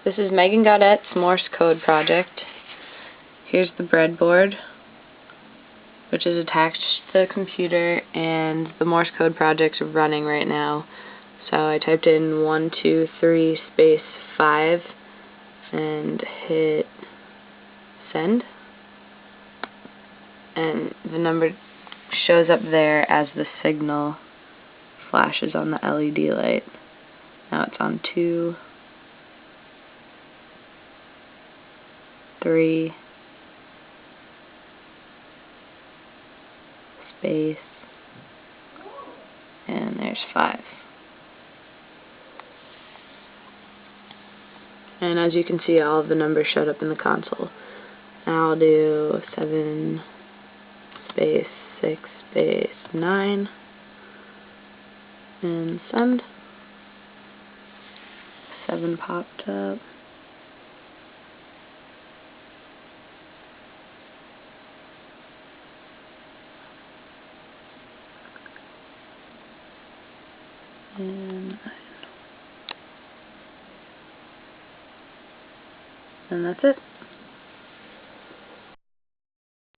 This is Megan Gaudette's Morse Code project. Here's the breadboard, which is attached to the computer, and the Morse Code project's running right now. So I typed in 123 space 5 and hit send, and the number shows up there as the signal flashes on the LED light. Now it's on 2, 3, space, and there's 5. And as you can see, all of the numbers showed up in the console. Now I'll do 7 space 6 space 9 and send. 7 popped up. And that's it.